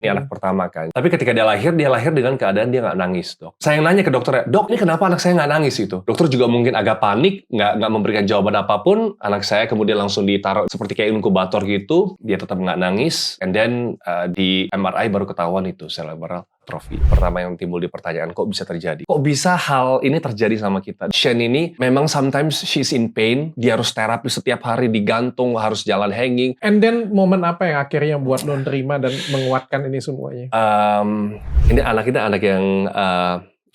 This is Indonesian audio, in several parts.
Ini anak pertama kan. Tapi ketika dia lahir dengan keadaan dia nggak nangis, dok. Saya nanya ke dokter, dok, ini kenapa anak saya nggak nangis itu? Dokter juga mungkin agak panik, nggak memberikan jawaban apapun. Anak saya kemudian langsung ditaruh seperti kayak inkubator gitu. Dia tetap nggak nangis. And then di MRI baru ketahuan itu cerebral atrophy. Pertama yang timbul di pertanyaan, kok bisa terjadi? Kok bisa hal ini terjadi sama kita? Shane ini memang sometimes she's in pain. Dia harus terapi setiap hari, digantung, harus jalan hanging. And then momen apa yang akhirnya buat lo terima dan menguatkan ini semuanya? Ini anak yang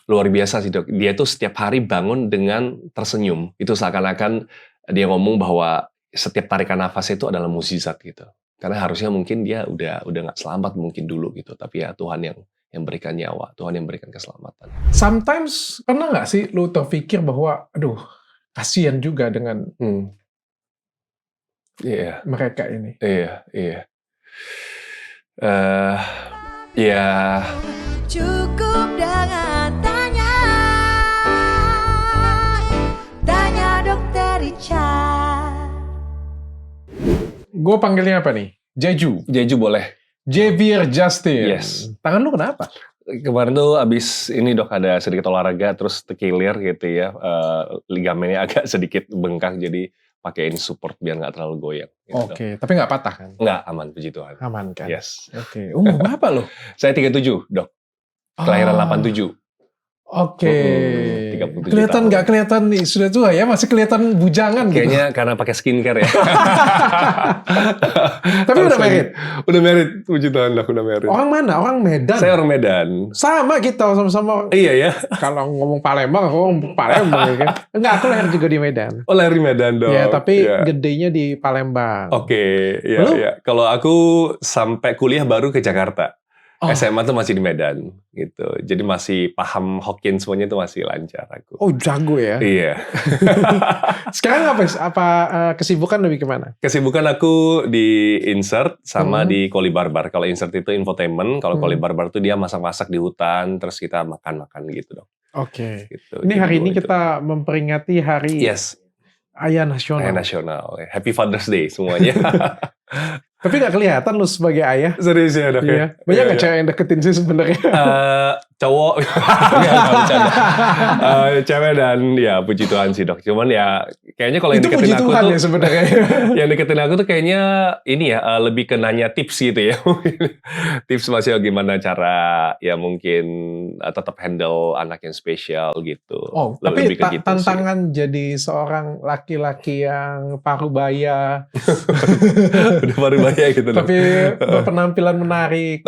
luar biasa sih, dok. Dia tuh setiap hari bangun dengan tersenyum. Itu seakan-akan dia ngomong bahwa setiap tarikan nafasnya itu adalah mukjizat gitu. Karena harusnya mungkin dia udah nggak selamat mungkin dulu gitu. Tapi ya Tuhan yang berikan nyawa, Tuhan yang berikan keselamatan. Sometimes pernah nggak sih lo terpikir bahwa, aduh, kasihan juga dengan mereka ini? Iya. Cukup dengan tanya dokter Richard. Gue panggilnya apa nih? Jeju boleh. Javier Justin. Yes. Tangan lu kenapa? Kemarin tuh abis ini, dok, ada sedikit olahraga terus tekilir gitu ya, ligamennya agak sedikit bengkak, jadi pakein support biar nggak terlalu goyang. Gitu, Oke, tapi nggak patah kan? Nggak, aman, puji Tuhan. Aman kan? Yes. Oke. Umur berapa lo? Saya 37, dok. Kelahiran 87. Oke. 37 Kelihatan tahun. nggak kelihatan nih sudah tua ya, masih kelihatan bujangan gitu. Kayaknya karena pakai skincare ya. Tapi udah married? Udah married, puji Tuhan, dok, udah married. Orang mana? Orang Medan? Saya orang Medan. Sama kita, sama-sama. Iya ya. Kalau ngomong Palembang, aku ngomong Palembang ya kan. Enggak, aku lahir juga di Medan. Oh, lahir di Medan, dok. Ya, tapi gedenya di Palembang. Oke, ya. Kalau aku sampai kuliah baru ke Jakarta. SMA tuh masih di Medan gitu. Jadi masih paham Hokkien semuanya tuh masih lancar aku. Oh, jago ya. Iya. Sekarang apa kesibukan lebih kemana? Kesibukan aku di Insert sama di Koli Barbar. Kalau Insert itu infotainment, kalau Koli Barbar tuh dia masak-masak di hutan, terus kita makan-makan gitu, dok. Oke. Gitu. Ini hari ini kita memperingati hari Ayah Nasional. Ayah Nasional. Happy Father's Day semuanya. Tapi nggak kelihatan lu sebagai ayah. Serius ya, dok? Iya. Banyak nggak cewek yang deketin sih sebenarnya? Cowok. Cewek dan ya puji Tuhan sih, dok. Cuman ya kayaknya kalau yang deketin aku tuh. Ya sebenarnya. Yang deketin aku tuh kayaknya ini ya, lebih ke nanya tips gitu ya. Tips masih gimana cara ya mungkin tetap handle anak yang spesial gitu. Oh, lebih tapi ke gitu tantangan jadi seorang laki-laki yang parubaya. Udah baru banyak gitu. Tapi berpenampilan menarik.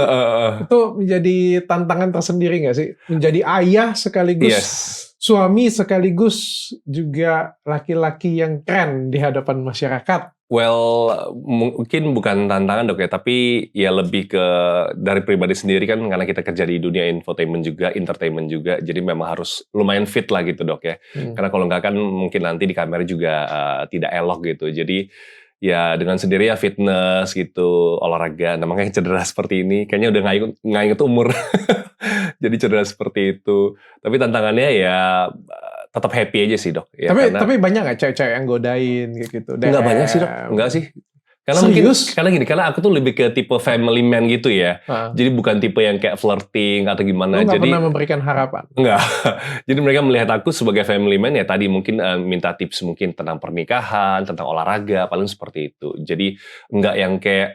Itu menjadi tantangan tersendiri nggak sih? Menjadi ayah sekaligus suami sekaligus juga laki-laki yang keren di hadapan masyarakat. Well, mungkin bukan tantangan, dok ya, tapi ya lebih ke dari pribadi sendiri kan, karena kita kerja di dunia infotainment juga, entertainment juga, jadi memang harus lumayan fit lah gitu, dok ya. Karena kalau nggak kan mungkin nanti di kamera juga tidak elok gitu. Jadi ya dengan sendiri ya fitness gitu, olahraga. Nah makanya cedera seperti ini, kayaknya udah nggak inget umur. Jadi cedera seperti itu. Tapi tantangannya ya tetap happy aja sih, dok. Ya, tapi banyak nggak cewek-cewek yang godain gitu? Nggak banyak sih, dok. Nggak sih. Karena karena aku tuh lebih ke tipe family man gitu ya. Jadi bukan tipe yang kayak flirting atau gimana. Lo nggak jadi pernah memberikan harapan? Enggak. Jadi mereka melihat aku sebagai family man ya tadi mungkin minta tips mungkin tentang pernikahan, tentang olahraga, paling seperti itu. Jadi enggak yang kayak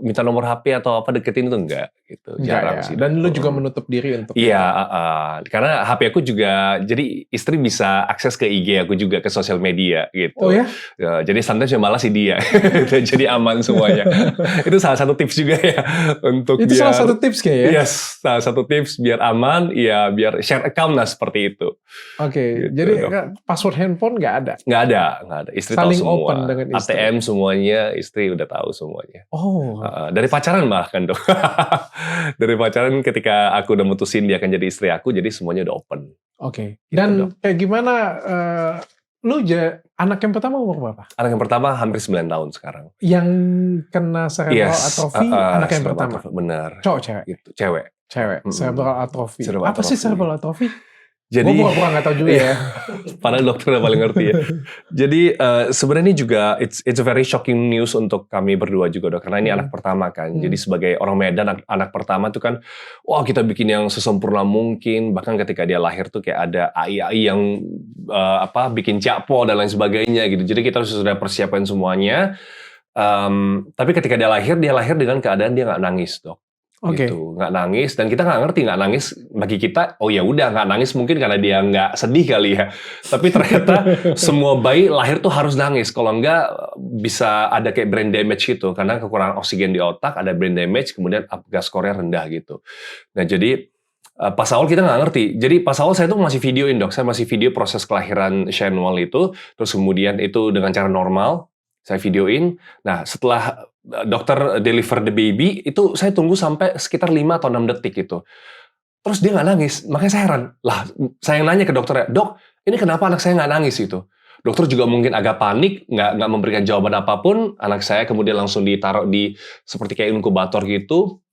minta nomor HP atau apa deketin itu enggak gitu. Jarang sih. Dan lu juga menutup diri untuk Iya, karena HP aku juga jadi istri bisa akses ke IG aku juga, ke sosial media gitu. Oh ya? Jadi sometimes malah sih dia. Jadi aman semuanya. Itu salah satu tips juga ya untuk itu biar, salah satu tips kayaknya. Yes, salah satu tips biar aman, ya biar share account lah seperti itu. Oke, Gitu, jadi dok. password handphone nggak ada? Nggak ada. Istri Saling tahu semua. open dengan istri. ATM semuanya, istri udah tahu semuanya. Oh. Dari pacaran bahkan, dok. Dari pacaran ketika aku udah mutusin dia akan jadi istri aku, jadi semuanya udah open. Oke. Gitu, Dan dok. kayak gimana? Anak yang pertama umur berapa? Anak yang pertama hampir 9 tahun sekarang. Yang kena cerebral atrophy, anak yang pertama? Benar. Cowok, cewek? Gitu. Cewek. Cerebral atrophy. Cerebral Apa sih atrophy. cerebral atrophy? Jadi gue pura-pura nggak tahu juga ya. Padahal dokter udah paling ngerti ya. Jadi sebenarnya ini juga it's a very shocking news untuk kami berdua juga dok, karena ini anak pertama kan. Jadi sebagai orang Medan anak pertama tuh kan, wah kita bikin yang sesempurna mungkin. Bahkan ketika dia lahir tuh kayak ada AI yang bikin jakpo dan lain sebagainya gitu. Jadi kita sudah persiapkan semuanya. Tapi ketika dia lahir dengan keadaan dia nggak nangis dok. Gitu, nggak nangis, dan kita nggak ngerti nggak nangis bagi kita, oh ya udah nggak nangis mungkin karena dia nggak sedih kali ya, tapi ternyata semua bayi lahir tuh harus nangis, kalau nggak bisa ada kayak brain damage gitu, karena kekurangan oksigen di otak, ada brain damage, kemudian gas score-nya rendah gitu. Nah jadi pas awal kita nggak ngerti, jadi pas awal saya tuh masih videoin dok, saya masih video proses kelahiran Shenwell itu, terus kemudian itu dengan cara normal, saya videoin. Nah setelah dokter deliver the baby, itu saya tunggu sampai sekitar 5 atau 6 detik gitu. Terus dia nggak nangis, makanya saya heran. Lah, saya nanya ke dokter, dok, ini kenapa anak saya nggak nangis gitu? Dokter juga mungkin agak panik, nggak memberikan jawaban apapun. Anak saya kemudian langsung ditaruh di seperti kayak inkubator gitu.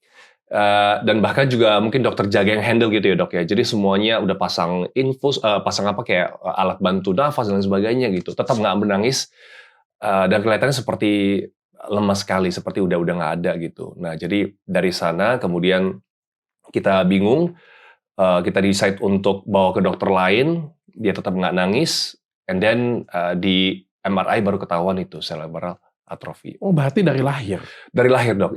Dan bahkan juga mungkin dokter jaga yang handle gitu ya dok ya. Jadi semuanya udah pasang infus, kayak alat bantu nafas dan sebagainya gitu. Tetap nggak menangis. Dan kelihatannya seperti lemas sekali, seperti udah nggak ada gitu. Nah, jadi dari sana kemudian kita bingung, kita decide untuk bawa ke dokter lain, dia tetap nggak nangis, and then di MRI baru ketahuan itu cerebral atrophy. Oh, berarti dari lahir? Dari lahir dok.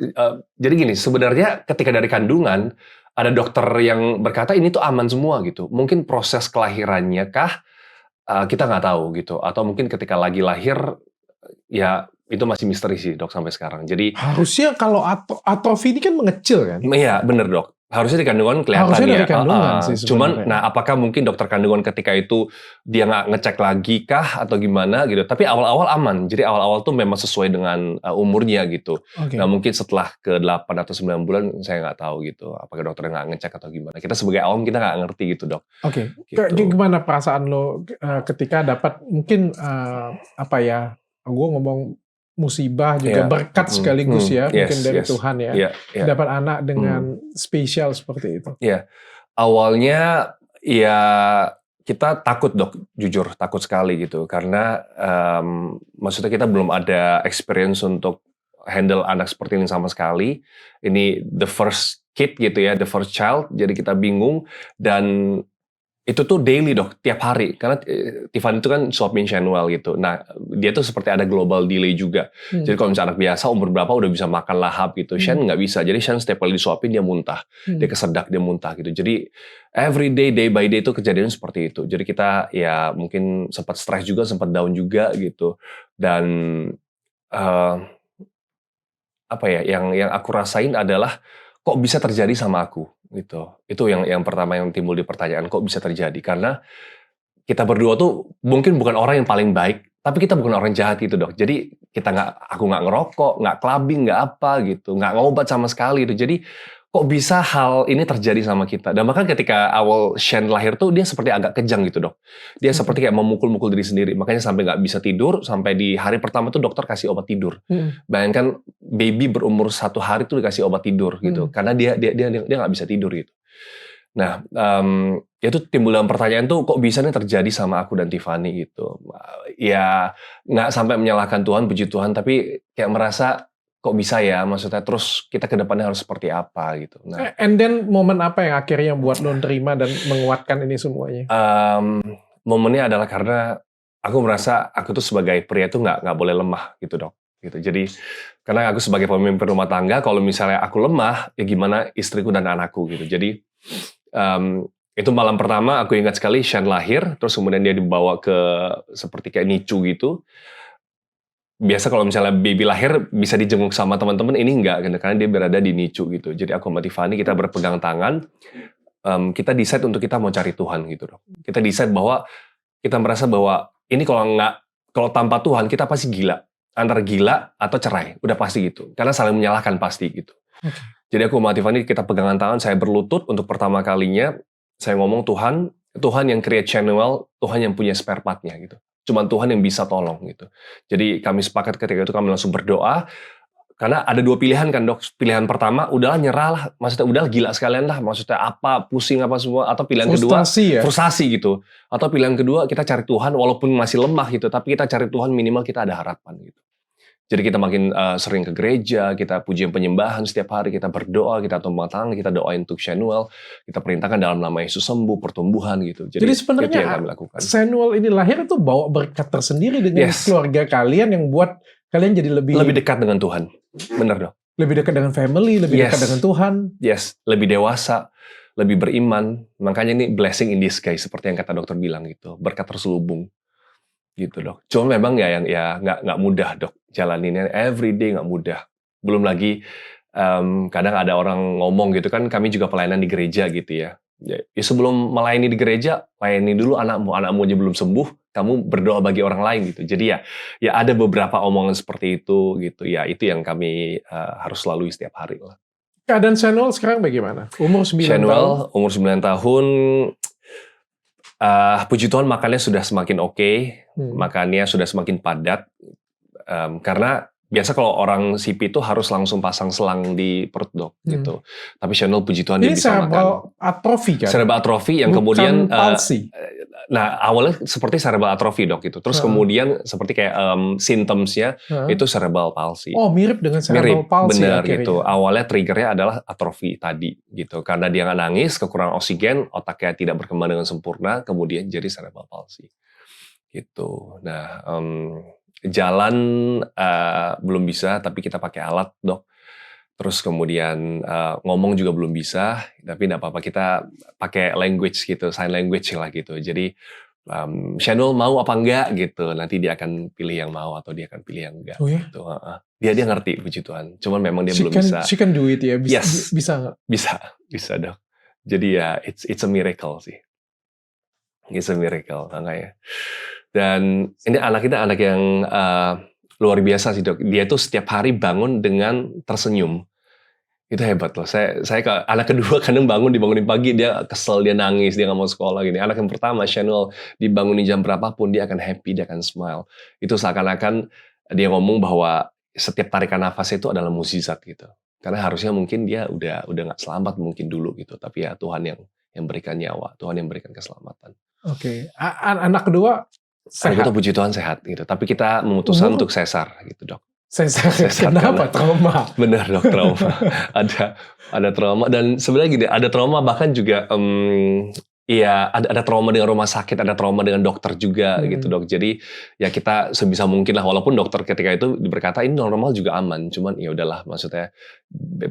Jadi gini, sebenarnya ketika dari kandungan, ada dokter yang berkata ini tuh aman semua gitu. Mungkin proses kelahirannya kah, kita nggak tahu gitu. Atau mungkin ketika lagi lahir, ya itu masih misteri sih dok sampai sekarang. Jadi harusnya kalau atrofi ini kan mengecil kan? Iya bener dok. Harusnya di kandungan kelihatan harusnya ya. Dari kandungan sih sebenarnya. Cuman, nah apakah mungkin dokter kandungan ketika itu dia nggak ngecek lagi kah atau gimana gitu? Tapi awal-awal aman. Jadi awal-awal tuh memang sesuai dengan umurnya gitu. Nah mungkin setelah ke 8 atau 9 bulan saya nggak tahu gitu. Apakah dokter nggak ngecek atau gimana? Kita sebagai awam kita nggak ngerti gitu dok. Gitu. Gimana perasaan lo ketika dapat mungkin gue ngomong musibah juga berkat sekaligus mungkin dari Tuhan ya. Dapat anak dengan spesial seperti itu. Awalnya ya kita takut dok, jujur takut sekali gitu, karena maksudnya kita belum ada experience untuk handle anak seperti ini sama sekali. Ini the first kid gitu ya, the first child, jadi kita bingung. Dan itu tuh daily dok, tiap hari. Karena Tiffany itu kan suapin Shenwell gitu. Nah, dia tuh seperti ada global delay juga. Jadi kalau misalnya anak biasa, umur berapa udah bisa makan lahap gitu. Shen nggak bisa. Jadi Shen setiap kali disuapin, dia muntah. Dia kesedak, dia muntah gitu. Jadi every day, day by day itu kejadian seperti itu. Jadi kita ya mungkin sempat stres juga, sempat down juga gitu. Dan yang aku rasain adalah kok bisa terjadi sama aku gitu. Itu yang pertama yang timbul di pertanyaan, kok bisa terjadi? Karena kita berdua tuh mungkin bukan orang yang paling baik, tapi kita bukan orang jahat gitu dok. Jadi aku nggak ngerokok, nggak clubbing, nggak apa gitu, nggak ngobat sama sekali gitu. Jadi kok bisa hal ini terjadi sama kita? Dan bahkan ketika awal Shen lahir tuh dia seperti agak kejang gitu dok. Dia seperti kayak memukul-mukul diri sendiri. Makanya sampai nggak bisa tidur, sampai di hari pertama tuh dokter kasih obat tidur. Bayangkan baby berumur 1 hari tuh dikasih obat tidur gitu. Karena dia nggak bisa tidur gitu. Nah, itu timbul dalam pertanyaan tuh kok bisa nih terjadi sama aku dan Tiffany gitu. Ya nggak sampai menyalahkan Tuhan, puji Tuhan, tapi kayak merasa kok bisa ya, maksudnya terus kita ke depannya harus seperti apa gitu. Nah, and then momen apa yang akhirnya buat lo terima dan menguatkan ini semuanya? Momennya adalah karena aku merasa aku tuh sebagai pria tuh nggak boleh lemah gitu dok. Gitu. Jadi karena aku sebagai pemimpin rumah tangga, kalau misalnya aku lemah, ya gimana istriku dan anakku gitu. Jadi itu malam pertama aku ingat sekali Shen lahir, terus kemudian dia dibawa ke seperti kayak NICU gitu. Biasa kalau misalnya baby lahir bisa dijenguk sama teman-teman, ini enggak gitu, karena dia berada di NICU gitu. Jadi aku sama Tiffany kita berpegang tangan, kita decide untuk kita mau cari Tuhan gitu dok. Kita decide bahwa kita merasa bahwa ini kalau tanpa Tuhan kita pasti gila, antara gila atau cerai, udah pasti gitu. Karena saling menyalahkan pasti gitu. Jadi aku sama Tiffany kita pegangan tangan, saya berlutut untuk pertama kalinya, saya ngomong Tuhan yang create Shenwell, Tuhan yang punya spare part-nya gitu. Cuman Tuhan yang bisa tolong gitu. Jadi kami sepakat ketika itu kami langsung berdoa. Karena ada 2 pilihan kan dok. Pilihan pertama, udahlah nyerah lah. Maksudnya udahlah gila sekalian lah. Maksudnya apa, pusing apa semua. Atau pilihan kedua, frustasi gitu. Atau pilihan kedua, kita cari Tuhan walaupun masih lemah gitu. Tapi kita cari Tuhan minimal kita ada harapan gitu. Jadi kita makin sering ke gereja, kita pujian penyembahan setiap hari, kita berdoa, kita tumpang tangan, kita doain untuk Shanuel, kita perintahkan dalam nama Yesus sembuh, pertumbuhan gitu. Jadi sebenarnya Shanuel ini lahir itu bawa berkat tersendiri dengan keluarga kalian yang buat kalian jadi lebih dekat dengan Tuhan. Benar dong. Lebih dekat dengan family, lebih dekat dengan Tuhan. Yes, lebih dewasa, lebih beriman. Makanya ini blessing in disguise seperti yang kata dokter bilang gitu, berkat terselubung. Gitu dok. Cuma memang ya nggak mudah dok. Jalaninnya everyday nggak mudah. Belum lagi kadang ada orang ngomong gitu kan, kami juga pelayanan di gereja gitu ya. Ya sebelum melayani di gereja, layani dulu anakmu aja belum sembuh, kamu berdoa bagi orang lain gitu. Jadi ya ada beberapa omongan seperti itu gitu. Ya itu yang kami harus lalui setiap hari lah. Keadaan Shanuel sekarang bagaimana? Umur 9 tahun. Shanuel umur 9 tahun. Puji Tuhan makannya sudah semakin oke, makannya sudah semakin padat, karena biasa kalau orang CP itu harus langsung pasang selang di perut dok, gitu. Tapi Shanuel puji Tuhan dia bisa makan. Ini cerebral atrophy kan? Cerebral atrophy yang bukan kemudian palsy. Nah awalnya seperti cerebral atrophy dok itu, terus kemudian seperti kayak symptomsnya itu cerebral palsy. Oh mirip dengan cerebral palsy. Bener gitu. Awalnya triggernya adalah atrofi tadi gitu, karena dia nggak nangis, kekurangan oksigen, otaknya tidak berkembang dengan sempurna, kemudian jadi cerebral palsy. Gitu. Nah jalan belum bisa, tapi kita pakai alat dok. Terus kemudian ngomong juga belum bisa, tapi nggak apa-apa kita pakai language gitu, sign language lah gitu. Jadi Shanuel mau apa enggak gitu, nanti dia akan pilih yang mau atau dia akan pilih yang enggak. Oh ya? Gitu. Dia ngerti puji Tuhan, cuman memang dia belum bisa. She can do it ya, bisa nggak? Bisa dok. Jadi ya it's a miracle sih. It's a miracle makanya. Dan ini anak kita anak yang luar biasa sih dok. Dia tuh setiap hari bangun dengan tersenyum. Itu hebat loh. Saya anak kedua kadang dibangunin pagi dia kesel, dia nangis, dia nggak mau sekolah gini. Anak yang pertama Shanuel dibangunin jam berapapun dia akan happy, dia akan smile. Itu seakan-akan dia ngomong bahwa setiap tarikan nafas itu adalah mukjizat gitu. Karena harusnya mungkin dia udah nggak selamat mungkin dulu gitu. Tapi ya Tuhan yang berikan nyawa, Tuhan yang berikan keselamatan. Oke. Anak kedua sehat. Anak kedua puji Tuhan sehat gitu. Tapi kita memutuskan untuk sesar gitu dok. Sesar kenapa? Trauma. Benar dok, trauma. ada trauma dan sebenarnya gini, ada trauma bahkan juga iya ada trauma dengan rumah sakit, ada trauma dengan dokter juga gitu dok. Jadi ya kita sebisa mungkin lah, walaupun dokter ketika itu berkata ini normal juga aman, cuman ya udahlah maksudnya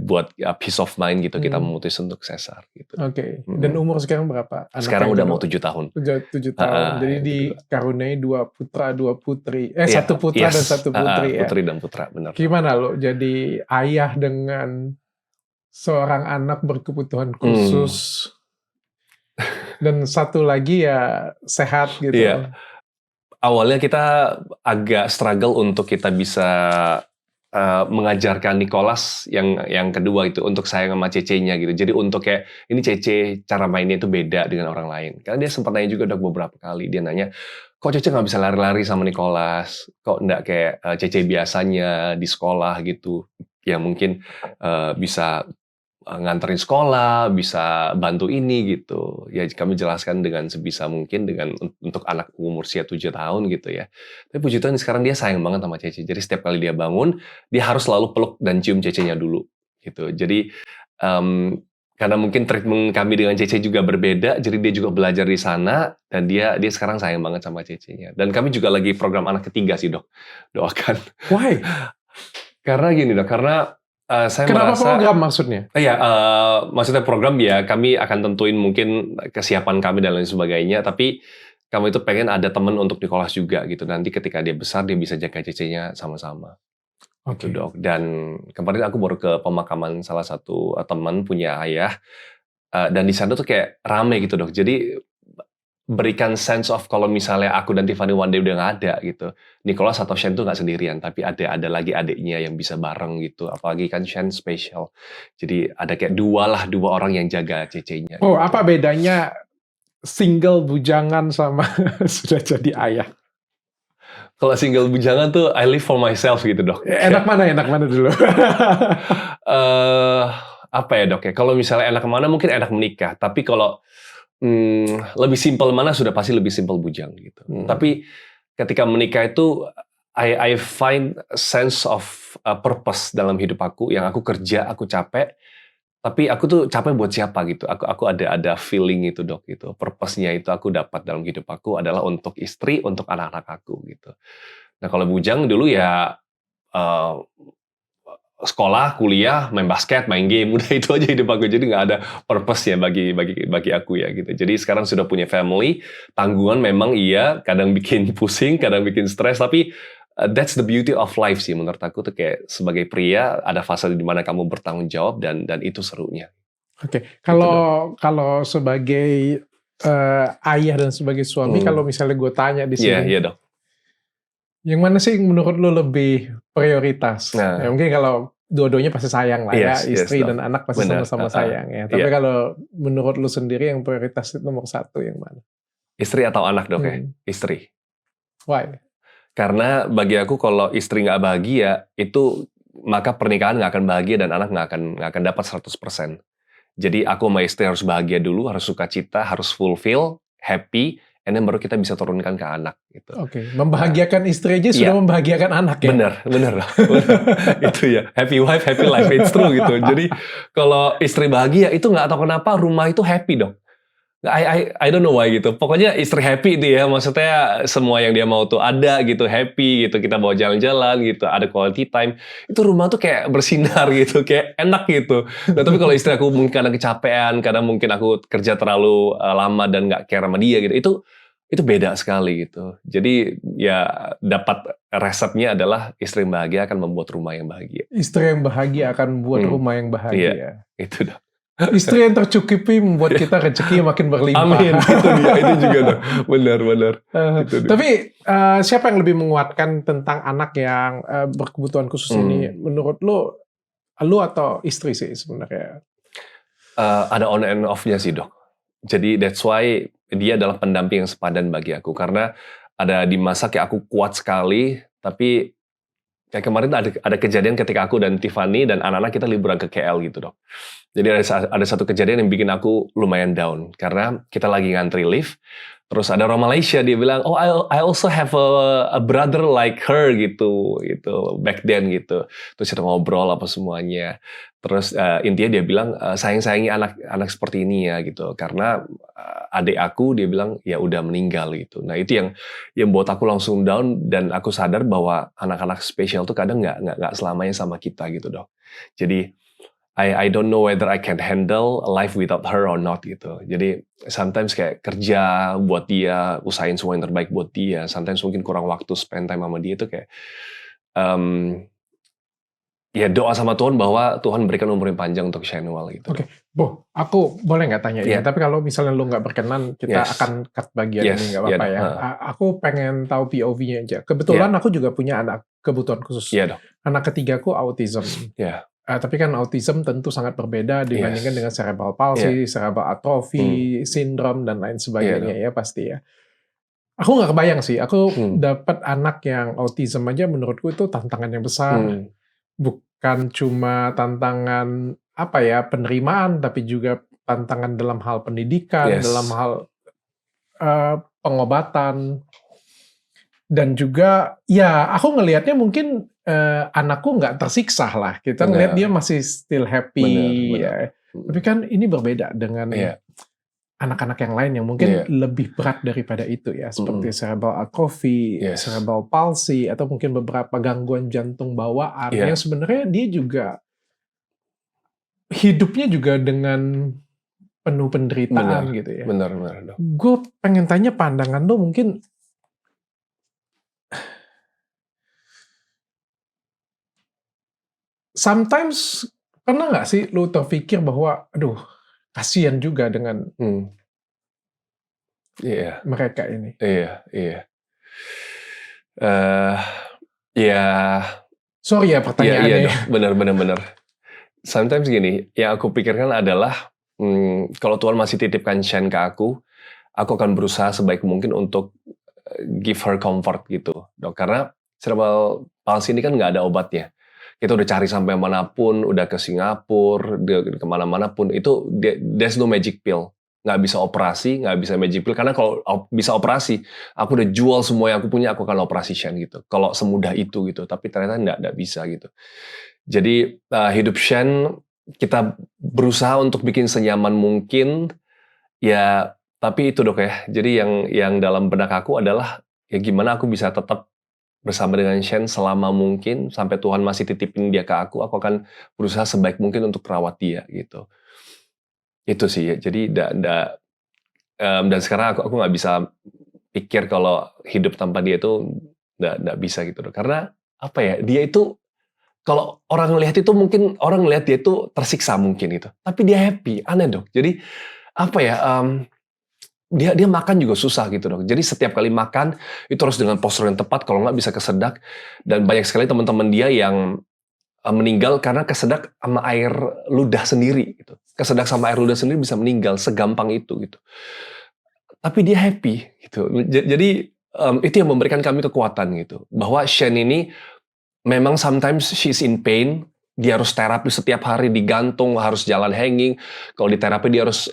buat peace of mind gitu kita memutuskan untuk sesar gitu. Oke. Dan umur sekarang berapa? Sekarang udah mau 7 tahun. 7 tahun. Jadi dikaruniai 2 putra 2 putri. 1 putra dan 1 putri ya. Putri dan putra, benar. Gimana lo jadi ayah dengan seorang anak berkebutuhan khusus dan satu lagi ya sehat gitu. Iya. Awalnya kita agak struggle untuk kita bisa mengajarkan Nicholas yang kedua itu untuk sayang sama Cece-nya gitu. Jadi untuk kayak ini Cece cara mainnya itu beda dengan orang lain. Karena dia sempat nanya juga udah beberapa kali, dia nanya kok Cece nggak bisa lari-lari sama Nicholas, kok nggak kayak Cece biasanya di sekolah gitu. Ya mungkin bisa nganterin sekolah, bisa bantu ini gitu. Ya kami jelaskan dengan sebisa mungkin untuk anak umur usia 7 tahun gitu ya. Tapi puji Tuhan sekarang dia sayang banget sama Cece. Jadi setiap kali dia bangun, dia harus selalu peluk dan cium Cece-nya dulu gitu. Jadi karena mungkin treatment kami dengan Cece juga berbeda, jadi dia juga belajar di sana dan dia sekarang sayang banget sama Cece-nya. Dan kami juga lagi program anak ketiga sih dok. Doakan. Why? Karena gini dok, karena saya kenapa merasa, program maksudnya? Iya, maksudnya program ya kami akan tentuin mungkin kesiapan kami dan lain sebagainya. Tapi kami itu pengen ada teman untuk Nicholas juga gitu. Nanti ketika dia besar dia bisa jaga Cece-nya sama-sama. Gitu dok. Dan kemarin aku baru ke pemakaman salah satu teman punya ayah. Dan di sana tuh kayak rame gitu dok. Jadi berikan sense of kalau misalnya aku dan Tiffany one day udah nggak ada gitu, Nicholas atau Shane tuh nggak sendirian, tapi ada lagi adiknya yang bisa bareng gitu. Apalagi kan Shane spesial, jadi ada kayak dua orang yang jaga Cece-nya. Oh gitu. Apa bedanya single bujangan sama sudah jadi ayah? Kalau single bujangan tuh I live for myself gitu dok. Enak mana dulu? Apa ya dok ya? Kalau misalnya enak mana mungkin enak menikah. Tapi kalau lebih simpel mana sudah pasti lebih simpel bujang gitu. Tapi ketika menikah itu I find sense of purpose dalam hidup aku. Yang aku kerja, aku capek. Tapi aku tuh capek buat siapa gitu. Aku ada feeling itu dok gitu. Purpose-nya itu aku dapat dalam hidup aku adalah untuk istri, untuk anak-anak aku gitu. Nah kalau bujang dulu ya sekolah, kuliah, main basket, main game, udah itu aja hidup aku. Jadi nggak ada purpose ya bagi aku ya gitu. Jadi sekarang sudah punya family, tanggungan memang iya, kadang bikin pusing, kadang bikin stres, tapi that's the beauty of life sih menurut aku tuh kayak sebagai pria ada fase di mana kamu bertanggung jawab dan itu serunya. Oke, kalau sebagai ayah dan sebagai suami, kalau misalnya gue tanya di sini, Iya dong. Yang mana sih menurut lo lebih prioritas? Ya, mungkin kalau dua-duanya pasti sayang lah ya, istri dan anak pasti sama-sama sayang ya. Tapi kalau menurut lo sendiri yang prioritas nomor satu yang mana? Istri atau anak dok ya? Istri. Why? Karena bagi aku kalau istri nggak bahagia, itu maka pernikahan nggak akan bahagia dan anak nggak akan dapat 100%. Jadi aku sama istri harus bahagia dulu, harus sukacita, harus fulfill, happy, and then baru kita bisa turunkan ke anak. Gitu. Oke, membahagiakan istri aja sudah membahagiakan anak ya? Bener. Itu ya, happy wife, happy life, it's true gitu. Jadi kalau istri bahagia, itu nggak tahu kenapa rumah itu happy dong. I don't know why gitu. Pokoknya istri happy itu ya, maksudnya semua yang dia mau tuh ada gitu, happy gitu, kita bawa jalan-jalan gitu, ada quality time. Itu rumah tuh kayak bersinar gitu, kayak enak gitu. Nah tapi kalau istri aku mungkin kadang kecapean, kadang mungkin aku kerja terlalu lama dan nggak care sama dia gitu, itu beda sekali gitu. Jadi ya dapat resepnya adalah istri yang bahagia akan membuat rumah yang bahagia. Istri yang bahagia akan membuat rumah yang bahagia. Iya, itu dah. Istri yang tercukupi membuat kita rezeki makin berlimpah. Amin, itu dia, itu juga dong. Benar. Tapi siapa yang lebih menguatkan tentang anak yang berkebutuhan khusus ini? Menurut lo atau istri sih sebenarnya? Ada on and off-nya sih dok. Jadi that's why dia adalah pendamping yang sepadan bagi aku. Karena ada di masa kayak aku kuat sekali, tapi kayak kemarin ada kejadian ketika aku dan Tiffany dan anak-anak kita liburan ke KL gitu dok. Jadi ada satu kejadian yang bikin aku lumayan down. Karena kita lagi ngantri lift, terus ada orang Malaysia, dia bilang, oh I also have a brother like her gitu back then gitu. Terus kita ngobrol apa semuanya. Terus intinya dia bilang, sayang-sayangi anak seperti ini ya gitu. Karena adik aku dia bilang ya udah meninggal gitu. Nah itu yang buat aku langsung down dan aku sadar bahwa anak-anak spesial tuh kadang nggak selamanya sama kita gitu dok. Jadi I don't know whether I can handle life without her or not gitu. Jadi sometimes kayak kerja buat dia, usahain semua yang terbaik buat dia. Sometimes mungkin kurang waktu spend time sama dia itu kayak ya doa sama Tuhan bahwa Tuhan berikan umur yang panjang untuk Shanuel gitu. Oke, Bo, aku boleh nggak tanya ini? Tapi kalau misalnya lu nggak berkenan, kita akan cut bagian ini nggak apa-apa ya. Aku pengen tahu POV-nya aja. Kebetulan aku juga punya anak kebutuhan khusus. Anak ketigaku autism. Tapi kan autism tentu sangat berbeda dibandingkan dengan cerebral palsy, cerebral atrophy, sindrom, dan lain sebagainya ya pasti ya. Aku nggak kebayang sih, aku dapat anak yang autism aja menurutku itu tantangan yang besar. Bukan cuma tantangan penerimaan, tapi juga tantangan dalam hal pendidikan, dalam hal pengobatan. Dan juga ya aku ngelihatnya mungkin anakku nggak tersiksa lah. Kita ngelihat dia masih still happy. Benar. Ya. Tapi kan ini berbeda dengan anak-anak yang lain yang mungkin lebih berat daripada itu ya. Seperti cerebral atrophy, cerebral palsy, atau mungkin beberapa gangguan jantung bawaan. Yang sebenarnya dia juga hidupnya juga dengan penuh penderitaan gitu ya. Benar. Gue pengen tanya pandangan lo mungkin sometimes pernah nggak sih lu terpikir bahwa, aduh, kasihan juga dengan mereka ini? Iya. Sorry ya pertanyaannya. Iya, benar. Sometimes gini, yang aku pikirkan adalah kalau Tuhan masih titipkan Shen ke aku akan berusaha sebaik mungkin untuk give her comfort gitu, dok. Karena cerebral palsy ini kan nggak ada obatnya. Kita udah cari sampai manapun, udah ke Singapura, kemana-mana pun, itu there's no magic pill. Nggak bisa operasi, nggak bisa magic pill. Karena kalau bisa operasi, aku udah jual semua yang aku punya, aku akan operasi Shane gitu. Kalau semudah itu gitu, tapi ternyata nggak bisa gitu. Jadi hidup Shane, kita berusaha untuk bikin senyaman mungkin, ya. Tapi itu dok ya. Jadi yang dalam benak aku adalah ya gimana aku bisa tetap bersama dengan Shane selama mungkin sampai Tuhan masih titipin dia ke aku akan berusaha sebaik mungkin untuk rawat dia gitu. Itu sih, jadi dan sekarang aku nggak bisa pikir kalau hidup tanpa dia itu nggak bisa gitu. Karena apa ya, dia itu kalau orang ngelihat itu mungkin orang ngelihat dia itu tersiksa mungkin gitu, tapi dia happy, aneh dok. Jadi apa ya, dia makan juga susah gitu dok. Jadi setiap kali makan itu harus dengan postur yang tepat, kalau nggak bisa kesedak. Dan banyak sekali teman-teman dia yang meninggal karena kesedak sama air ludah sendiri gitu. Kesedak sama air ludah sendiri bisa meninggal segampang itu gitu. Tapi dia happy gitu. Jadi itu yang memberikan kami kekuatan gitu. Bahwa Shane ini memang sometimes she's in pain. Dia harus terapi setiap hari, digantung, harus jalan hanging. Kalau di terapi dia harus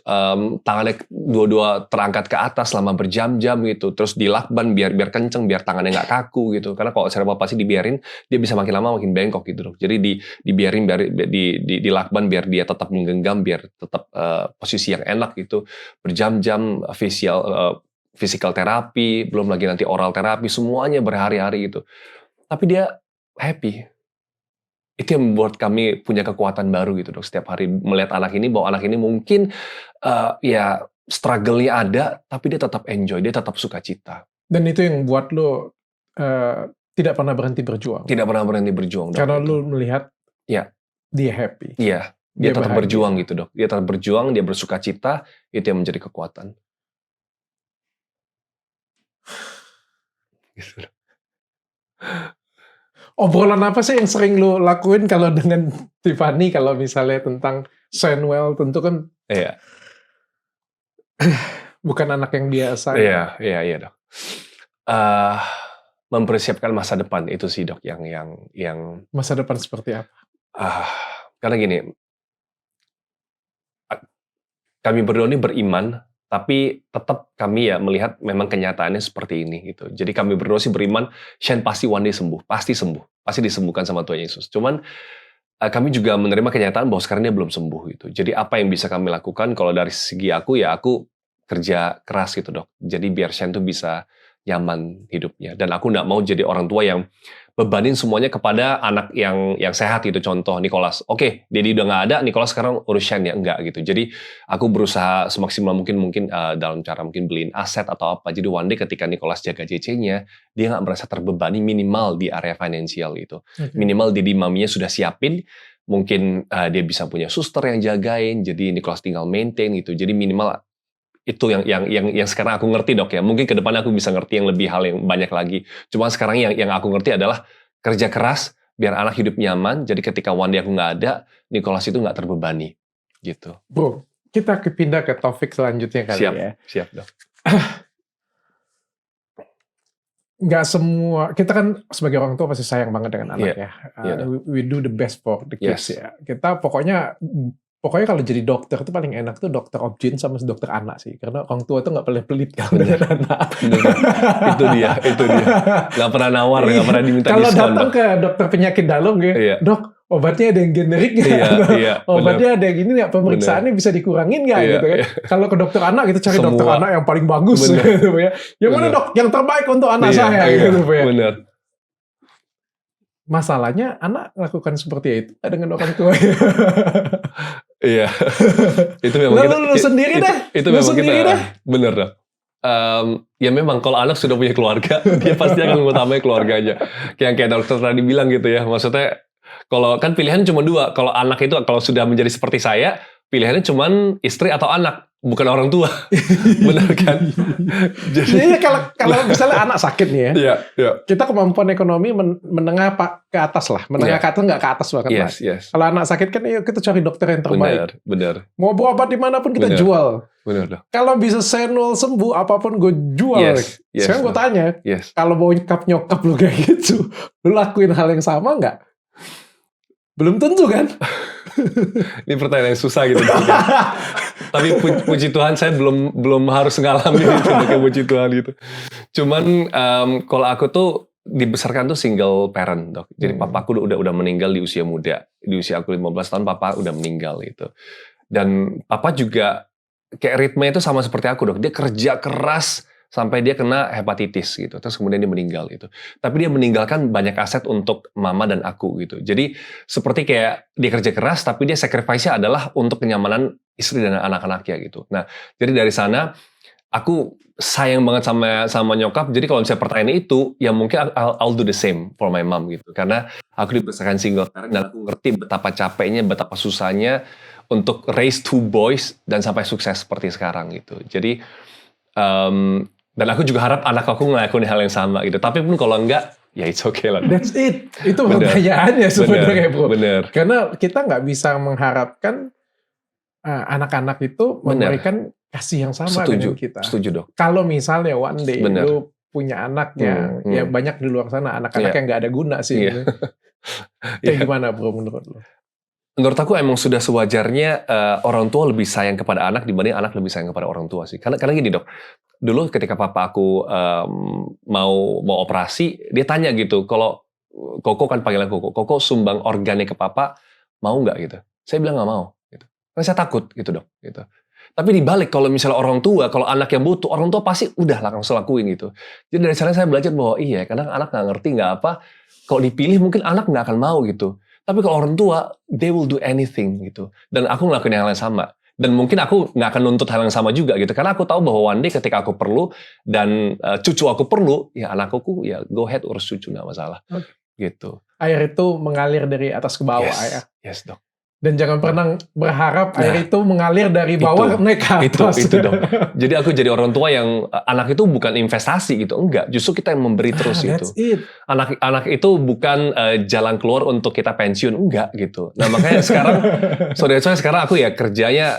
tangannya dua-dua terangkat ke atas selama berjam-jam gitu. Terus dilakban biar kenceng, biar tangannya nggak kaku gitu. Karena kalau cerebral palsy dibiarin, dia bisa makin lama makin bengkok gitu. Jadi dibiarin, dilakban biar dia tetap menggenggam, biar tetap posisi yang enak gitu. Berjam-jam physical terapi, belum lagi nanti oral terapi, semuanya berhari-hari gitu. Tapi dia happy. Itu yang membuat kami punya kekuatan baru gitu dok. Setiap hari melihat anak ini, bahwa anak ini mungkin ya struggle-nya ada, tapi dia tetap enjoy, dia tetap sukacita. Dan itu yang buat lo tidak pernah berhenti berjuang. Tidak pernah berhenti berjuang dok. Karena lo melihat ya, dia happy. Iya, dia tetap bahagia. Berjuang gitu dok. Dia tetap berjuang, dia bersukacita, itu yang menjadi kekuatan. Gitu. Obrolan apa sih yang sering lu lakuin kalau dengan Tiffany, kalau misalnya tentang Samuel, tentu kan iya. Bukan anak yang biasa. Iya dok. Mempersiapkan masa depan itu sih dok yang masa depan seperti apa? Karena gini, kami berdua ini beriman, tapi tetap kami ya melihat memang kenyataannya seperti ini gitu. Jadi kami berdua sih beriman, Shane pasti one day sembuh, pasti disembuhkan sama Tuhan Yesus. Cuman kami juga menerima kenyataan bahwa sekarang dia belum sembuh gitu. Jadi apa yang bisa kami lakukan? Kalau dari segi aku ya aku kerja keras gitu dok. Jadi biar Shane tuh bisa nyaman hidupnya. Dan aku nggak mau jadi orang tua yang bebanin semuanya kepada anak yang sehat gitu. Contoh Nicholas, oke, Dedi udah nggak ada, Nicholas sekarang urus Shane ya, enggak gitu. Jadi aku berusaha semaksimal mungkin dalam cara mungkin beliin aset atau apa. Jadi one day ketika Nicholas jaga JC-nya, dia nggak merasa terbebani minimal di area finansial gitu. Minimal Dedi maminya sudah siapin, mungkin dia bisa punya suster yang jagain, jadi Nicholas tinggal maintain gitu. Jadi minimal itu yang sekarang aku ngerti dok ya. Mungkin ke depan aku bisa ngerti yang lebih hal yang banyak lagi. Cuma sekarang yang aku ngerti adalah kerja keras biar anak hidup nyaman. Jadi ketika one day aku nggak ada, Nicholas itu nggak terbebani gitu. Bro, kita pindah ke topik selanjutnya kali ya. Siap dok. Nggak semua, kita kan sebagai orang tua pasti sayang banget dengan anak ya. We do the best for the kids ya. Kita pokoknya kalau jadi dokter itu paling enak tuh dokter obgyn sama dokter anak sih. Karena orang tua tuh nggak pernah pelit kalau dengan anak. Itu dia. Nggak pernah nawar, nggak pernah diminta diskon. Kalau datang ke dokter penyakit dalam gitu, dok, obatnya ada yang generik nggak? Obatnya ada yang ini nggak? Pemeriksaannya bisa dikurangin nggak? Gitu kan? Kalau ke dokter anak itu cari dokter anak yang paling bagus. Gitu, ya. Yang mana dok? Yang terbaik untuk anak saya. Gitu, ya. Benar. Masalahnya anak lakukan seperti itu dengan orang tua. Iya. Itu memang lu sendiri deh. Itu memang kita. Bener dong. Ya memang kalau anak sudah punya keluarga, dia pasti akan mengutamai keluarganya. Kayak dokter tadi bilang gitu ya. Maksudnya kalau kan pilihan cuma dua. Kalau anak itu kalau sudah menjadi seperti saya, pilihannya cuma istri atau anak, bukan orang tua. Benar kan? Jadi kalau misalnya anak sakit nih ya, kita kemampuan ekonomi menengah ke atas lah. Menengah ke atas, nggak ke atas banget lah. Kalau anak sakit kan kita cari dokter yang terbaik. Benar. Mau berobat dimanapun kita jual. Benar dok. Kalau bisa Senol sembuh, apapun gue jual. Yes, Sekarang gue dok. tanya, Yes. kalau nyokap lu kayak gitu, lu lakuin hal yang sama nggak? Belum tentu kan? Ini pertanyaan yang susah gitu. Tapi puji Tuhan saya belum harus ngalamin itu pakai puji Tuhan gitu. Cuman kalau aku tuh dibesarkan tuh single parent dok. Jadi papaku udah meninggal di usia muda. Di usia aku 15 tahun papa udah meninggal gitu. Dan papa juga kayak ritme itu sama seperti aku dok. Dia kerja keras sampai dia kena hepatitis gitu. Terus kemudian dia meninggal gitu. Tapi dia meninggalkan banyak aset untuk mama dan aku gitu. Jadi seperti kayak dia kerja keras tapi dia sacrifice-nya adalah untuk kenyamanan istri dan anak-anaknya gitu. Nah, jadi dari sana aku sayang banget sama nyokap. Jadi kalau misalnya pertanyaan itu, ya mungkin I'll do the same for my mom gitu. Karena aku dibesarkan single parent dan aku ngerti betapa capeknya, betapa susahnya untuk raise 2 boys dan sampai sukses seperti sekarang gitu. Jadi dan aku juga harap anak aku ngelakuin hal yang sama gitu. Tapi pun kalau enggak, ya it's okay lah. That's it. Itu pertanyaannya sebenarnya bro. Bener. Karena kita nggak bisa mengharapkan anak-anak itu memberikan kasih yang sama dengan kita. Setuju dok. Kalau misalnya one day lu punya anak yang ya banyak di luar sana anak-anak yang nggak ada guna sih. Kayak gimana bro menurut lu? Menurut aku emang sudah sewajarnya orang tua lebih sayang kepada anak dibanding anak lebih sayang kepada orang tua sih. Karena gini dok, dulu ketika papa aku mau operasi, dia tanya gitu, kalau Koko kan panggilan Koko sumbang organnya ke papa, mau nggak gitu? Saya bilang nggak mau. Gitu. Karena saya takut gitu dok. Gitu. Tapi dibalik kalau misalnya orang tua, kalau anak yang butuh, orang tua pasti udah langsung lakuin gitu. Jadi dari sana saya belajar bahwa iya, kadang anak nggak ngerti nggak apa, kalau dipilih mungkin anak nggak akan mau gitu. Tapi kalau orang tua, they will do anything gitu. Dan aku ngelakuin hal yang sama. Dan mungkin aku nggak akan nuntut hal yang sama juga gitu. Karena aku tahu bahwa one day ketika aku perlu dan cucu aku perlu, ya anakku ya go ahead urus cucu nggak masalah. Gitu. Air itu mengalir dari atas ke bawah ya. Yes dok. Dan jangan pernah berharap air itu mengalir dari bawah naik ke atas. Itu dong. Jadi aku jadi orang tua yang anak itu bukan investasi gitu, enggak. Justru kita yang memberi terus gitu. Anak itu bukan jalan keluar untuk kita pensiun, enggak gitu. Nah makanya sekarang, sekarang aku ya kerjanya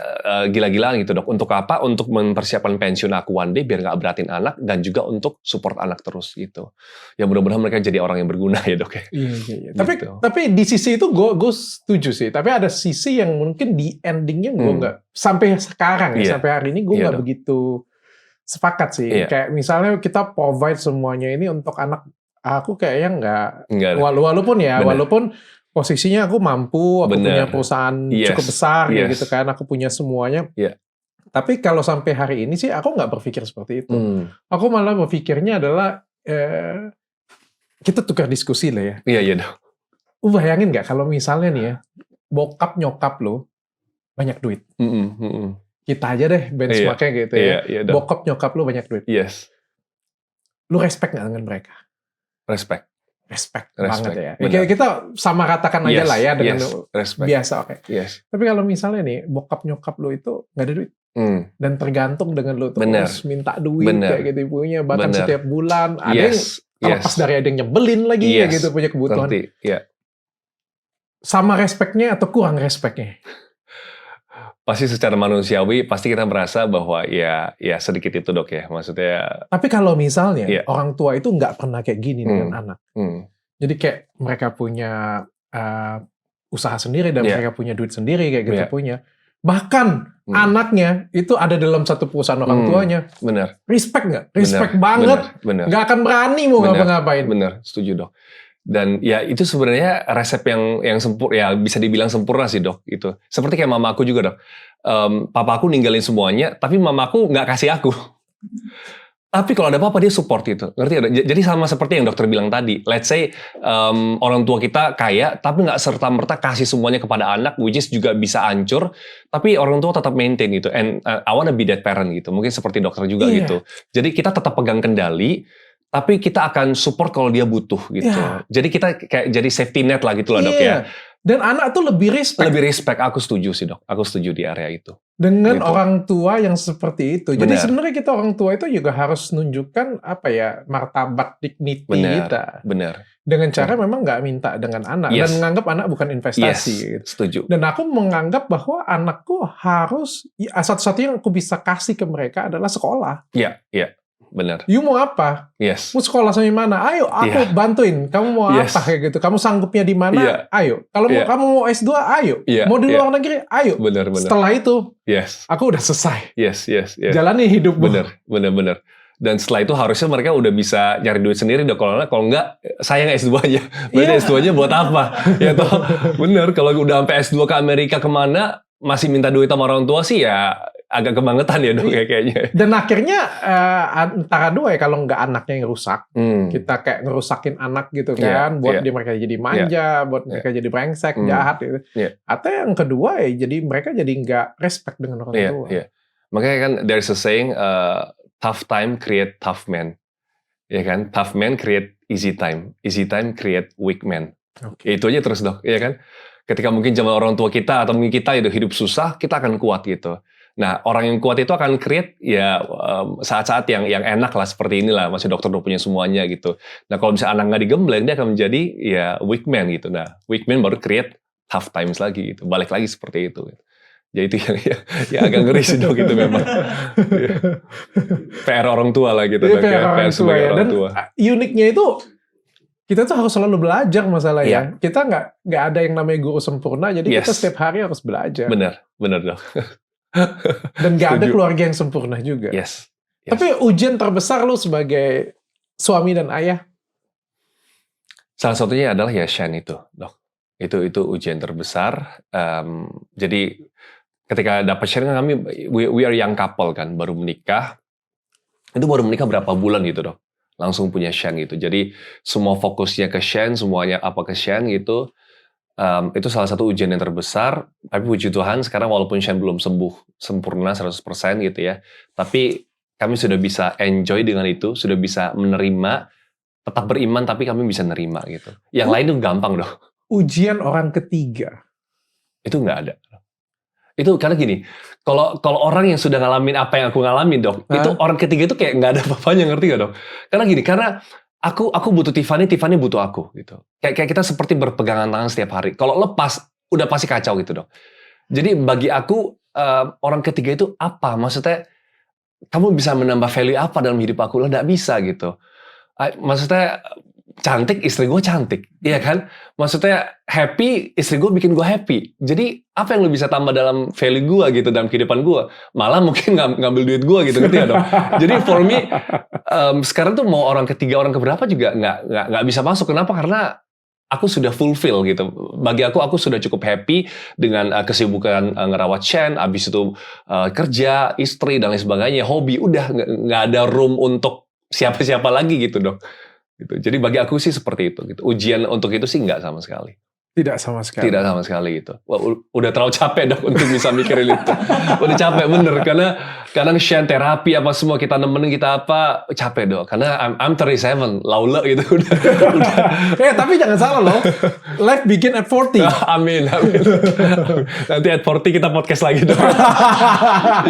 gila-gilaan gitu dok. Untuk apa? Untuk mempersiapkan pensiun aku one day biar nggak beratin anak dan juga untuk support anak terus gitu. Ya mudah-mudahan mereka jadi orang yang berguna ya dok ya. Iya. Tapi di sisi itu gue setuju sih. Tapi ada sisi yang mungkin di endingnya gue nggak sampai sekarang sampai hari ini gue nggak begitu sepakat sih. Kayak misalnya kita provide semuanya ini untuk anak aku kayaknya nggak. Walaupun posisinya aku mampu, aku punya perusahaan cukup besar gitu kan, aku punya semuanya. Tapi kalau sampai hari ini sih aku nggak berpikir seperti itu. Aku malah berpikirnya adalah kita tukar diskusi lah ya. Iya dong. Bayangin nggak kalau misalnya nih ya, bokap nyokap lo banyak duit. Kita aja deh benchmarknya gitu ya. Bokap nyokap lo banyak duit. Yes. Lu respect nggak dengan mereka? Respect Banget ya. Kayak kita sama katakan aja lah ya dengan biasa. Oke. Yes. Tapi kalau misalnya nih bokap nyokap lo itu nggak ada duit dan tergantung dengan lo terus minta duit kayak gitu ibunya bahkan setiap bulan ada yang lepas dari ada yang nyebelin lagi ya gitu punya kebutuhan. Sama respectnya atau kurang respectnya? Pasti secara manusiawi pasti kita merasa bahwa ya sedikit itu dok ya maksudnya. Tapi kalau misalnya orang tua itu nggak pernah kayak gini dengan anak, jadi kayak mereka punya usaha sendiri dan mereka punya duit sendiri kayak gitu punya. Bahkan anaknya itu ada dalam satu perusahaan orang tuanya. Benar. Respect nggak? Respect banget. Benar. Nggak akan berani mau ngapa-ngapain. Benar, setuju dok. Dan ya itu sebenarnya resep yang sempurna, ya bisa dibilang sempurna sih dok. Itu seperti kayak mama aku juga dok. Papa aku ninggalin semuanya, tapi mama aku nggak kasih aku. Tapi kalau ada apa-apa dia support itu, ngerti ya? Jadi sama seperti yang dokter bilang tadi. Let's say orang tua kita kaya, tapi nggak serta-merta kasih semuanya kepada anak, which is juga bisa hancur. Tapi orang tua tetap maintain gitu. And I wanna be that parent gitu. Mungkin seperti dokter juga gitu. Jadi kita tetap pegang kendali. Tapi kita akan support kalau dia butuh gitu. Jadi kita kayak jadi safety net lah gitu lah dok ya. Dan anak tuh lebih respect. Aku setuju sih dok. Aku setuju di area itu. Dengan Gitu. orang tua yang seperti itu. Jadi Benar. sebenarnya kita orang tua itu juga harus nunjukkan martabat dignity kita. Benar. Dengan cara memang nggak minta dengan anak dan Yes. menganggap anak bukan investasi. Yes, Gitu. setuju. Dan aku menganggap bahwa anakku harus satu-satunya yang aku bisa kasih ke mereka adalah sekolah. Iya, benar. You mau apa? Yes. Mau sekolah sampai mana? Ayo, aku bantuin. Kamu mau Yes. apa kayak gitu? Kamu sanggupnya di mana? Iya. Ayo. Kalau kamu mau S2, ayo. Iya, Mau di luar negeri, ayo. Benar. Setelah itu, Yes. aku udah selesai. Yes. Jalani hidupmu. Benar. Dan setelah itu harusnya mereka udah bisa nyari duit sendiri dong. Kalau enggak, sayang S2-nya. Berarti Iya. S2-nya buat apa? Ya toh, bener. Kalau udah sampai S2 ke Amerika kemana, masih minta duit sama orang tua sih ya agak kebangetan ya dong ya kayaknya. Dan akhirnya antara dua ya, kalau nggak anaknya yang rusak, kita kayak ngerusakin anak gitu kan, buat dia mereka jadi manja, buat mereka jadi brengsek, jahat gitu. Atau yang kedua ya, jadi mereka jadi nggak respect dengan orang tua. Makanya kan there's a saying, tough time create tough men. Ya kan? Tough men create easy time create weak men. Ya, itu aja terus dok, ya kan? Ketika mungkin zaman orang tua kita atau mungkin kita itu hidup susah, kita akan kuat gitu. Nah, orang yang kuat itu akan create ya saat-saat yang enak lah seperti inilah. Masih dokter udah punya semuanya gitu. Nah, kalau misalnya anak nggak digembleng, dia akan menjadi ya weak man gitu. Nah, weak man baru create tough times lagi gitu. Balik lagi seperti itu. Gitu. Jadi itu yang agak ngeri sih dok itu memang. PR orang tua lah gitu. Iya, PR orang tua ya. Dan tua. Uniknya itu kita tuh harus selalu belajar masalahnya. Kita nggak ada yang namanya guru sempurna, jadi kita setiap hari harus belajar. Benar dok. Dan nggak ada keluarga yang sempurna juga. Yes. Tapi ujian terbesar lu sebagai suami dan ayah? Salah satunya adalah ya Shen itu, dok. Itu ujian terbesar. Jadi ketika dapat Shen kan kami we are young couple kan, baru menikah. Itu baru menikah berapa bulan gitu dok. Langsung punya Shen gitu. Jadi semua fokusnya ke Shen, semuanya apa ke Shen gitu. Itu salah satu ujian yang terbesar. Tapi puji Tuhan sekarang walaupun Shen belum sembuh sempurna 100% gitu ya. Tapi kami sudah bisa enjoy dengan itu, sudah bisa menerima, tetap beriman tapi kami bisa nerima gitu. Yang lain itu gampang dong. Ujian orang ketiga. Itu nggak ada. Itu karena gini, kalau orang yang sudah ngalamin apa yang aku ngalamin dok, itu orang ketiga itu kayak nggak ada apa-apanya, ngerti gak dok? Karena gini, karena aku butuh Tiffany butuh aku gitu. Kayak kita seperti berpegangan tangan setiap hari. Kalau lepas, udah pasti kacau gitu dok. Jadi bagi aku orang ketiga itu apa? Maksudnya kamu bisa menambah value apa dalam hidup aku? Lah nggak bisa gitu. Maksudnya cantik, istri gue cantik, iya kan? Maksudnya happy, istri gue bikin gue happy. Jadi apa yang lo bisa tambah dalam value gue gitu, dalam kehidupan gue? Malah mungkin ngambil duit gue gitu, ngerti gak dong? Jadi for me, sekarang tuh mau orang ketiga, orang keberapa juga nggak bisa masuk. Kenapa? Karena aku sudah fulfill gitu. Bagi aku sudah cukup happy dengan kesibukan ngerawat Shen, abis itu kerja, istri, dan lain sebagainya, hobi. Udah nggak ada room untuk siapa-siapa lagi gitu dong. Gitu. Jadi bagi aku sih seperti itu. Gitu. Ujian untuk itu sih nggak sama sekali. Tidak sama sekali. Tidak sama sekali gitu. Wah, udah terlalu capek dok untuk bisa mikirin itu. Udah capek bener. Karena kadang Shen terapi apa semua kita nemenin kita apa capek dok. Karena I'm 37, laula gitu. udah. Tapi jangan salah loh. Life begin at 40. Amin. Nanti at 40 kita podcast lagi dok.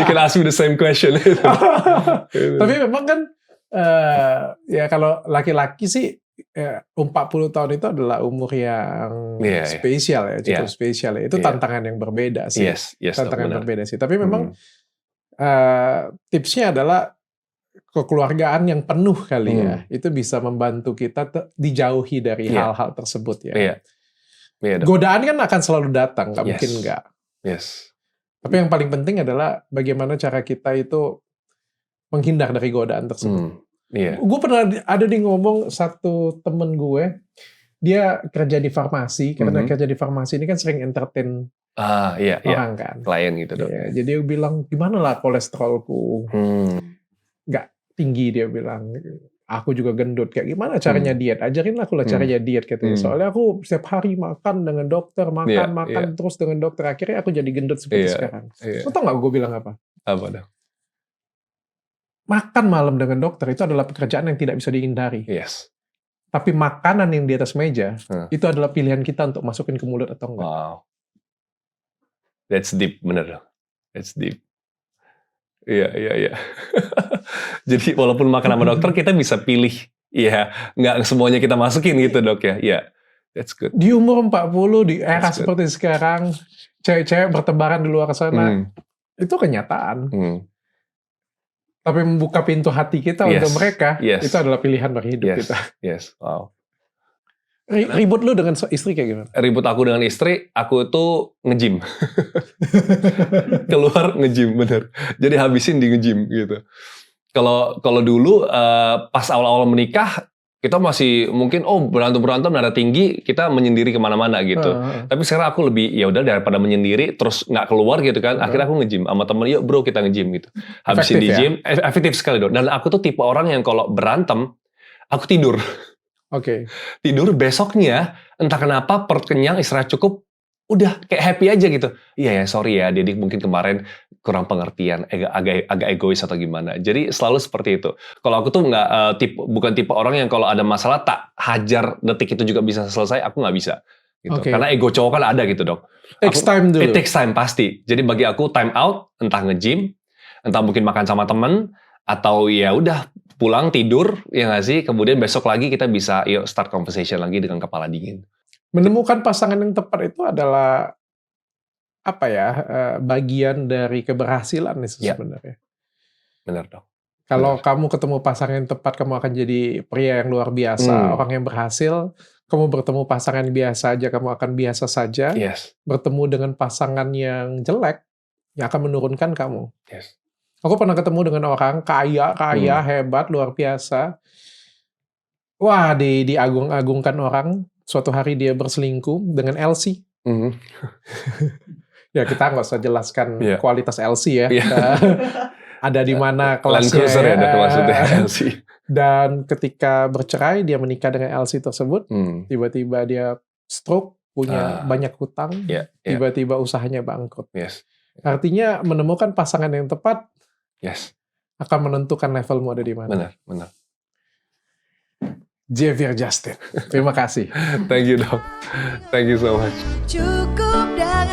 You can ask me the same question. Tapi memang kan ya kalau laki-laki sih 40 tahun itu adalah umur yang spesial ya, cukup spesial ya. Itu tantangan yang berbeda sih. Tantangan yang berbeda sih. Tapi memang tipsnya adalah kekeluargaan yang penuh kali ya. Itu bisa membantu kita dijauhi dari hal-hal tersebut ya. Godaan kan akan selalu datang, nggak mungkin nggak. Tapi yang paling penting adalah bagaimana cara kita itu menghindar dari godaan tersebut. Gue pernah ada di ngomong satu temen gue, dia kerja di farmasi, karena kerja di farmasi ini kan sering entertain orang kan. Klien gitu dong. Jadi dia bilang, gimana lah kolesterolku, nggak tinggi, dia bilang. Aku juga gendut, kayak gimana caranya diet? Ajarin aku lah caranya diet katanya. Soalnya aku setiap hari makan dengan dokter, makan terus dengan dokter. Akhirnya aku jadi gendut seperti sekarang. Lo tau gak gue bilang apa? Apa dong? Makan malam dengan dokter itu adalah pekerjaan yang tidak bisa dihindari. Tapi makanan yang di atas meja, itu adalah pilihan kita untuk masukin ke mulut atau enggak. Wow. That's deep, bener dong. That's deep. Iya. Jadi walaupun makan sama dokter kita bisa pilih. Iya, nggak semuanya kita masukin gitu dok ya. Iya, that's good. Di umur 40, di era seperti sekarang, cewek-cewek bertebaran di luar sana, itu kenyataan. Tapi membuka pintu hati kita untuk mereka, itu adalah pilihan dari hidup kita. Yes, wow. Ribut lu dengan istri kayak gimana? Ribut aku dengan istri, aku tuh nge-gym. Keluar nge-gym, bener. Jadi habisin di nge-gym gitu. Kalau dulu pas awal-awal menikah, kita masih mungkin berantem nada tinggi, kita menyendiri kemana-mana gitu. Tapi sekarang aku lebih ya udah daripada menyendiri terus nggak keluar gitu kan. Akhirnya aku nge-gym sama temen, yuk bro kita nge-gym gitu. Habisin di gym, efektif sekali dong. Dan aku tuh tipe orang yang kalau berantem, aku tidur. Oke. Tidur besoknya, entah kenapa perut kenyang, istirahat cukup, udah kayak happy aja gitu. Iya ya, sorry ya, Dedik mungkin kemarin kurang pengertian, agak egois atau gimana. Jadi selalu seperti itu. Kalau aku tuh bukan tipe orang yang kalau ada masalah tak hajar detik itu juga bisa selesai, aku nggak bisa. Gitu. Karena ego cowok kan ada gitu dok. Takes time dulu. It takes time pasti. Jadi bagi aku time out, entah nge-gym, entah mungkin makan sama temen, atau ya udah pulang tidur, ya nggak sih? Kemudian besok lagi kita bisa yuk start conversation lagi dengan kepala dingin. Menemukan pasangan yang tepat itu adalah apa ya? Bagian dari keberhasilan nih sebenarnya. Benar dong. Kalau kamu ketemu pasangan yang tepat, kamu akan jadi pria yang luar biasa, orang yang berhasil. Kamu bertemu pasangan yang biasa aja, kamu akan biasa saja. Yes. Bertemu dengan pasangan yang jelek, yang akan menurunkan kamu. Yes. Aku pernah ketemu dengan orang kaya, hebat, luar biasa. Wah, diagung-agungkan orang. Suatu hari dia berselingkuh dengan Elsie. Ya, kita nggak usah jelaskan kualitas Elsie ya. Ada di mana kelasnya. Elsie. Dan ketika bercerai, dia menikah dengan Elsie tersebut. Tiba-tiba dia stroke, punya banyak hutang. Tiba-tiba usahanya bangkrut. Yes. Artinya menemukan pasangan yang tepat akan menentukan levelmu ada di mana. Benar. Xavier Justin. Terima kasih. Thank you dok. Thank you so much. Cukup dengan